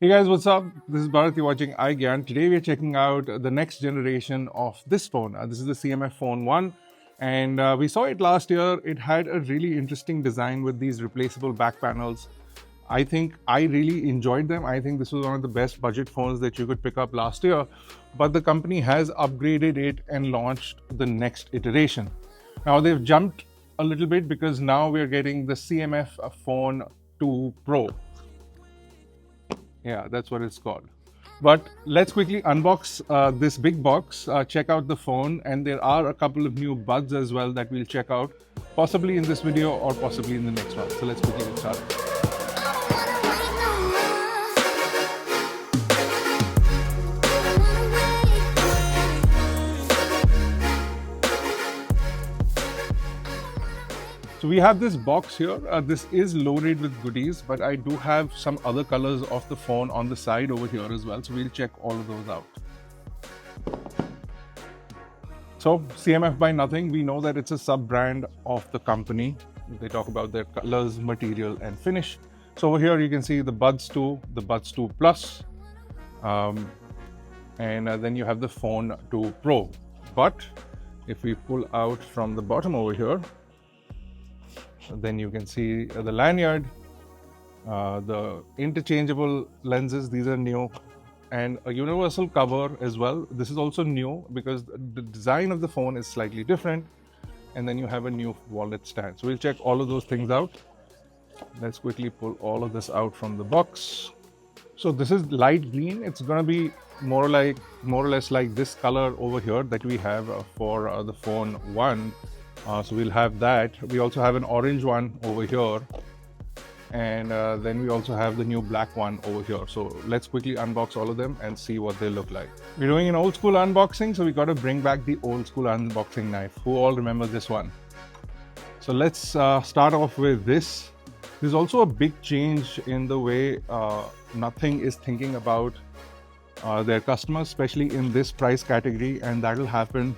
Hey guys, what's up? This is Bharat, you're watching iGyaan. Today we are checking out the next generation of this phone. This is the CMF Phone 1 and we saw it last year. It had a really interesting design with these replaceable back panels. I think I really enjoyed them. I think this was one of the best budget phones that you could pick up last year, but the company has upgraded it and launched the next iteration. Now they've jumped a little bit because now we're getting the CMF Phone 2 Pro. Yeah, that's what it's called. But let's quickly unbox this big box, check out the phone, and there are a couple of new buds as well that we'll check out, possibly in this video or possibly in the next one. So let's quickly get started. So we have this box here. This is loaded with goodies, but I do have some other colors of the phone on the side over here as well. So we'll check all of those out. So CMF by nothing, we know that it's a sub-brand of the company. They talk about their colors, material and finish. So over here you can see the Buds 2, the Buds 2 Plus, and then you have the Phone 2 Pro. But if we pull out from the bottom over here, then you can see the lanyard, the interchangeable lenses, these are new, and a universal cover as well. This is also new because the design of the phone is slightly different, and then you have a new wallet stand. So we'll check all of those things out. Let's quickly pull all of this out from the box. So this is light green. It's going to be more or less like this color over here that we have for the phone 1. So we'll have that. We also have an orange one over here, and then we also have the new black one over here. So let's quickly unbox all of them and see what they look like. We're doing an old school unboxing, so we got to bring back the old school unboxing knife. Who all remember this one? So let's start off with this. There's also a big change in the way Nothing is thinking about their customers, especially in this price category, and that will happen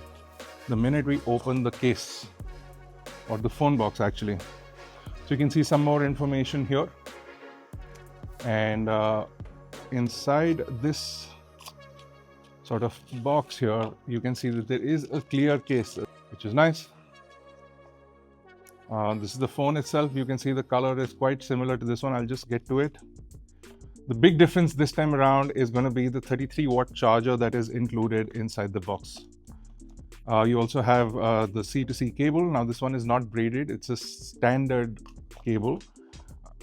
the minute we open the case or the phone box actually. So you can see some more information here, and inside this sort of box here you can see that there is a clear case, which is nice. This is the phone itself. You can see the color is quite similar to this one. I'll just get to it. The big difference this time around is going to be the 33-watt charger that is included inside the box. You also have the C-to-C cable. Now this one is not braided, it's a standard cable,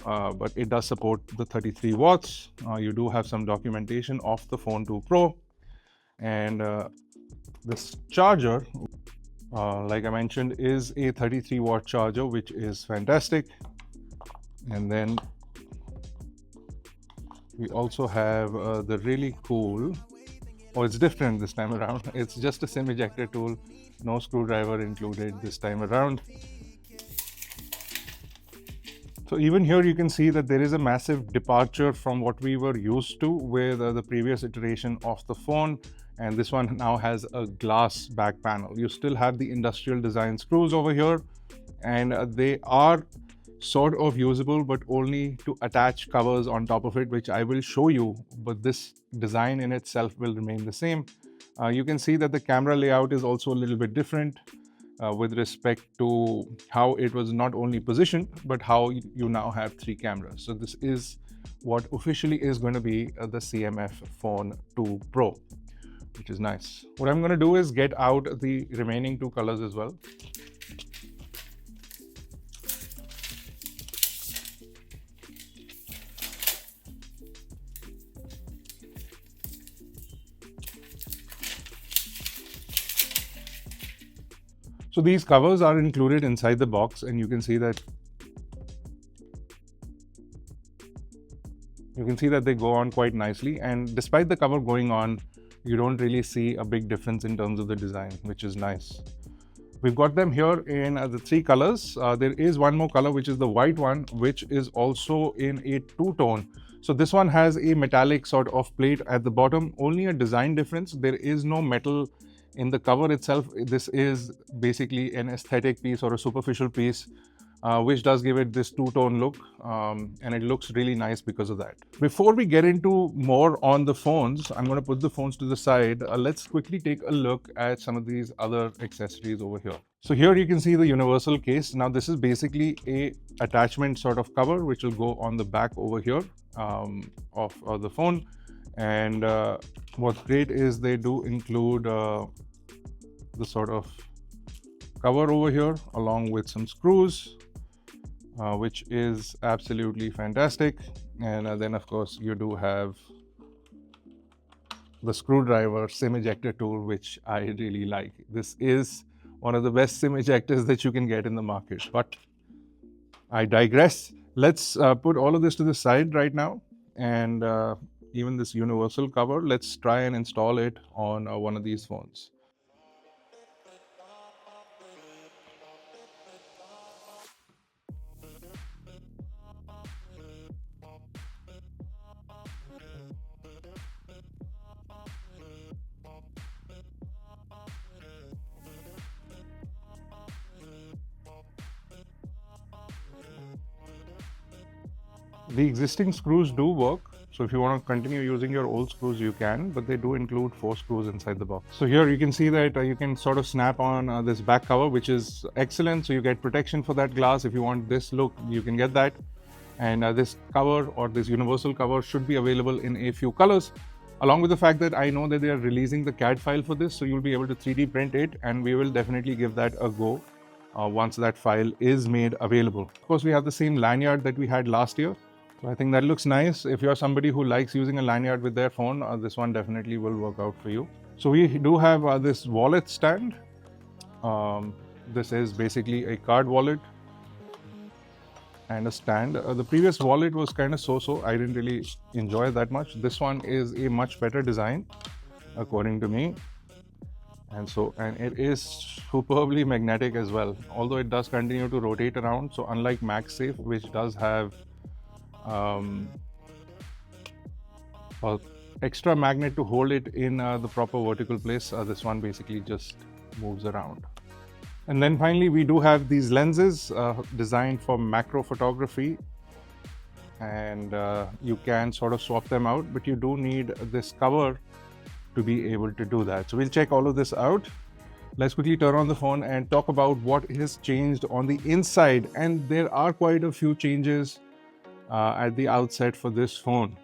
but it does support the 33 watts. You do have some documentation of the Phone 2 Pro, and this charger, like I mentioned, is a 33-watt charger, which is fantastic. And then we also have the really cool, it's different this time around. It's just a SIM ejector tool, no screwdriver included this time around. So even here you can see that there is a massive departure from what we were used to with the previous iteration of the phone, and this one now has a glass back panel. You still have the industrial design screws over here, and they are sort of usable, but only to attach covers on top of it, which I will show you, but this design in itself will remain the same. You can see that the camera layout is also a little bit different with respect to how it was not only positioned, but how you now have 3 cameras. So this is what officially is going to be the CMF Phone 2 Pro, which is nice. What I'm going to do is get out the remaining 2 colors as well. So these covers are included inside the box, and you can see that they go on quite nicely, and despite the cover going on, you don't really see a big difference in terms of the design, which is nice. We've got them here in the 3 colors. There is one more color, which is the white one, which is also in a 2-tone. So this one has a metallic sort of plate at the bottom, only a design difference. There is no metal in the cover itself. This is basically an aesthetic piece or a superficial piece which does give it this two-tone look, and it looks really nice because of that. Before we get into more on the phones, I'm going to put the phones to the side. Let's quickly take a look at some of these other accessories over here. So here you can see the universal case. Now this is basically a attachment sort of cover which will go on the back over here of the phone. And what's great is they do include the sort of cover over here along with some screws, which is absolutely fantastic. And then of course you do have the screwdriver SIM ejector tool, which I really like. This is one of the best SIM ejectors that you can get in the market, but I digress. Let's put all of this to the side right now, and even this universal cover, let's try and install it on one of these phones. The existing screws do work, so if you want to continue using your old screws you can, but they do include 4 screws inside the box. So here you can see that you can sort of snap on this back cover, which is excellent, so you get protection for that glass. If you want this look, you can get that. And this cover, or this universal cover, should be available in a few colors, along with the fact that I know that they are releasing the CAD file for this, so you'll be able to 3D print it, and we will definitely give that a go once that file is made available. Of course, we have the same lanyard that we had last year. So I think that looks nice. If you're somebody who likes using a lanyard with their phone, this one definitely will work out for you. So we do have this wallet stand. This is basically a card wallet and a stand. The previous wallet was kind of so-so. I didn't really enjoy it that much. This one is a much better design, according to me. And it is superbly magnetic as well, although it does continue to rotate around. So unlike MagSafe, which does have extra magnet to hold it in the proper vertical place, this one basically just moves around. And then finally we do have these lenses designed for macro photography, and you can sort of swap them out, but you do need this cover to be able to do that. So we'll check all of this out. Let's quickly turn on the phone and talk about what has changed on the inside, and there are quite a few changes at the outset for this phone.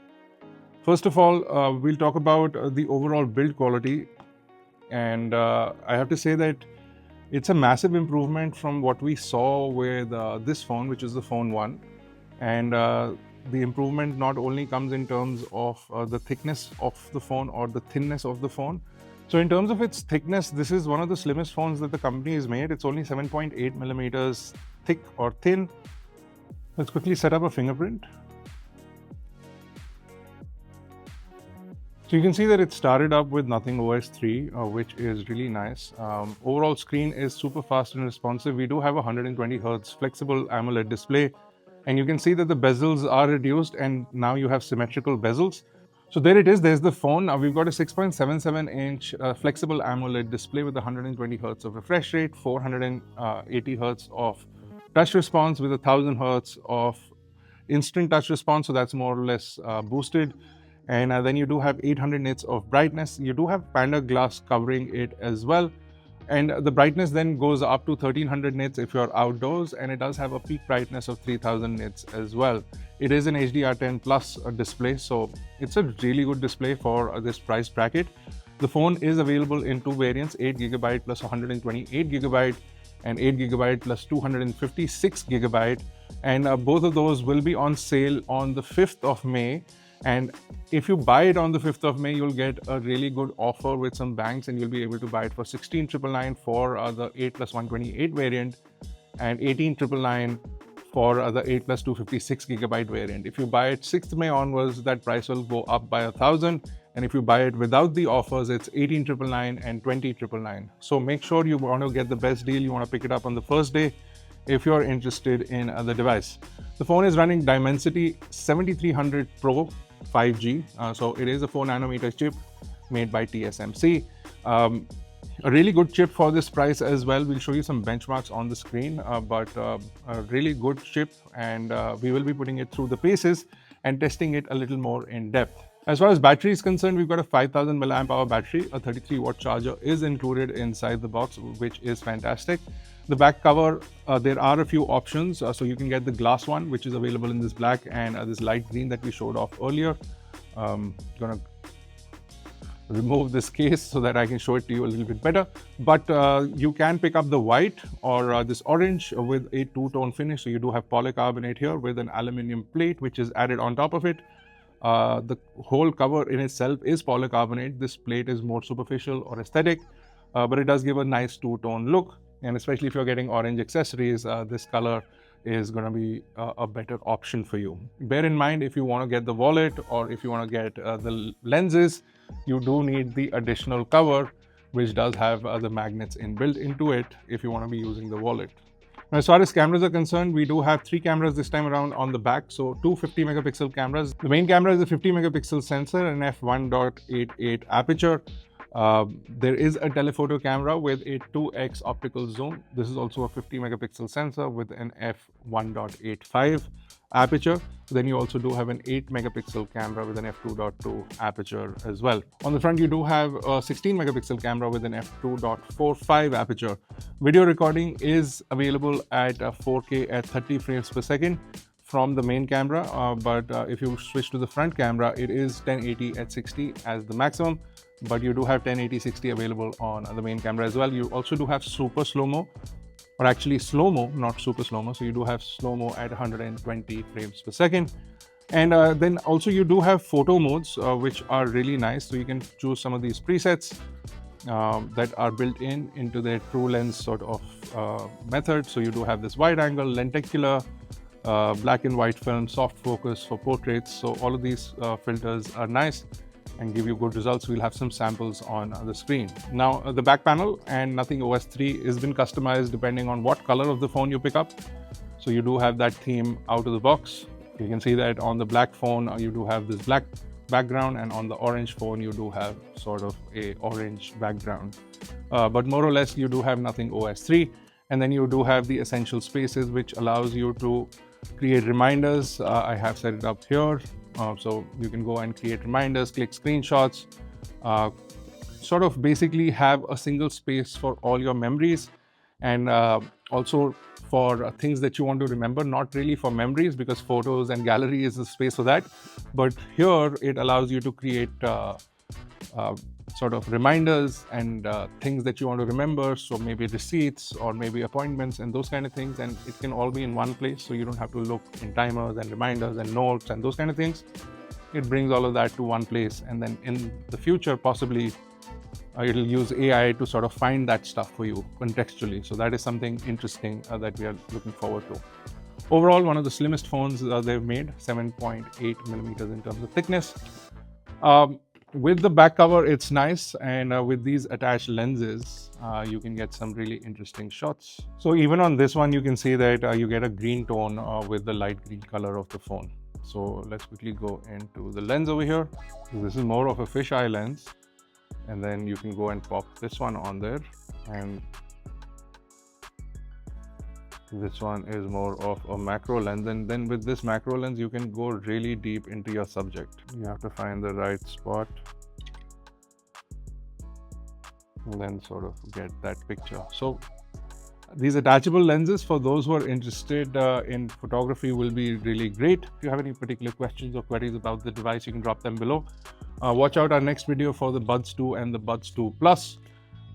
First of all, we'll talk about the overall build quality, and I have to say that it's a massive improvement from what we saw with this phone, which is the Phone 1. And the improvement not only comes in terms of the thickness of the phone or the thinness of the phone. So in terms of its thickness, this is one of the slimmest phones that the company has made. It's only 7.8 millimeters thick or thin. Let's quickly set up a fingerprint. So you can see that it started up with Nothing OS 3, which is really nice. Overall screen is super fast and responsive. We do have a 120 Hz flexible AMOLED display, and you can see that the bezels are reduced, and now you have symmetrical bezels. So there it is, there's the phone. Now we've got a 6.77-inch flexible AMOLED display with 120 Hz of refresh rate, 480 Hz of touch response with 1000 Hz of instant touch response, so that's more or less boosted. And then you do have 800 nits of brightness. You do have Panda glass covering it as well. And the brightness then goes up to 1300 nits if you're outdoors, and it does have a peak brightness of 3000 nits as well. It is an HDR10 Plus display, so it's a really good display for this price bracket. The phone is available in 2 variants, 8GB plus 128GB, and 8GB plus 256GB. And both of those will be on sale on the 5th of May. And if you buy it on the 5th of May, you'll get a really good offer with some banks, and you'll be able to buy it for 16,999 for the 8 plus 128 variant, and 18,999 for the 8 plus 256GB variant. If you buy it 6th May onwards, that price will go up by 1,000. And if you buy it without the offers, it's 18,999 and 20,999. So make sure you want to get the best deal. You want to pick it up on the first day if you're interested in the device. The phone is running Dimensity 7300 Pro 5G. So it is a 4 nanometer chip made by TSMC. A really good chip for this price as well. We'll show you some benchmarks on the screen, but a really good chip, and we will be putting it through the paces and testing it a little more in depth. As far as battery is concerned, we've got a 5000 milliamp hour battery. A 33 watt charger is included inside the box, which is fantastic. The back cover, there are a few options. So you can get the glass one, which is available in this black and this light green that we showed off earlier. Gonna remove this case so that I can show it to you a little bit better. But you can pick up the white or this orange with a two-tone finish. So you do have polycarbonate here with an aluminum plate, which is added on top of it. The whole cover in itself is polycarbonate. This plate is more superficial or aesthetic, but it does give a nice two-tone look. And especially if you're getting orange accessories, this color is going to be a better option for you. Bear in mind, if you want to get the wallet or if you want to get the lenses, you do need the additional cover, which does have the magnets inbuilt into it if you want to be using the wallet. Now, as far as cameras are concerned, we do have 3 cameras this time around on the back. So 2 50 megapixel cameras. The main camera is a 50 megapixel sensor and f1.88 aperture. There is a telephoto camera with a 2x optical zoom. This is also a 50 megapixel sensor with an f1.85 aperture. Then you also do have an 8 megapixel camera with an f2.2 aperture as well. On the front, you do have a 16 megapixel camera with an f2.45 aperture. Video recording is available at 4K at 30 frames per second from the main camera, but if you switch to the front camera, it is 1080 at 60 as the maximum, but you do have 1080 60 available on the main camera as well. You also do have super slow-mo, or actually slow-mo, not super slow-mo. So you do have slow-mo at 120 frames per second. And then also you do have photo modes, which are really nice. So you can choose some of these presets that are built into their true lens sort of method. So you do have this wide angle, lenticular, black and white film, soft focus for portraits. So all of these filters are nice and give you good results. We'll have some samples on the screen. Now, the back panel and Nothing OS 3 has been customized depending on what color of the phone you pick up. So you do have that theme out of the box. You can see that on the black phone, you do have this black background, and on the orange phone, you do have sort of a orange background. But more or less, you do have Nothing OS 3. And then you do have the essential spaces, which allows you to create reminders. I have set it up here. So you can go and create reminders, click screenshots, sort of basically have a single space for all your memories, and also for things that you want to remember, not really for memories because photos and gallery is the space for that. But here it allows you to create sort of reminders and things that you want to remember. So maybe receipts or maybe appointments and those kind of things. And it can all be in one place. So you don't have to look in timers and reminders and notes and those kind of things. It brings all of that to one place. And then in the future, possibly it'll use AI to sort of find that stuff for you contextually. So that is something interesting that we are looking forward to. Overall, one of the slimmest phones they've made, 7.8 millimeters in terms of thickness. With the back cover, it's nice, and with these attached lenses, you can get some really interesting shots. So even on this one, you can see that you get a green tone with the light green color of the phone. So let's quickly go into the lens over here. So this is more of a fisheye lens, and then you can go and pop this one on there, and this one is more of a macro lens. And then with this macro lens, you can go really deep into your subject. You have to find the right spot and then sort of get that picture. So these attachable lenses, for those who are interested in photography, will be really great. If you have any particular questions or queries about the device, you can drop them below. Watch out our next video for the Buds 2 and the Buds 2 Plus.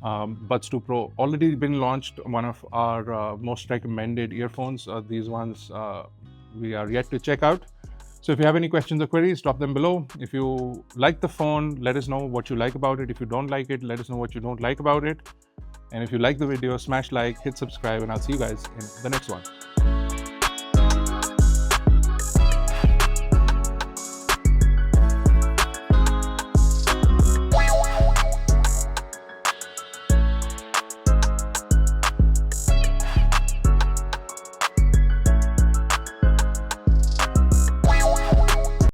Buds 2 Pro already been launched, one of our most recommended earphones. These ones we are yet to check out. So if you have any questions or queries, drop them below. If you like the phone, let us know what you like about it. If you don't like it, let us know what you don't like about it. And if you like the video, smash like, hit subscribe, and I'll see you guys in the next one.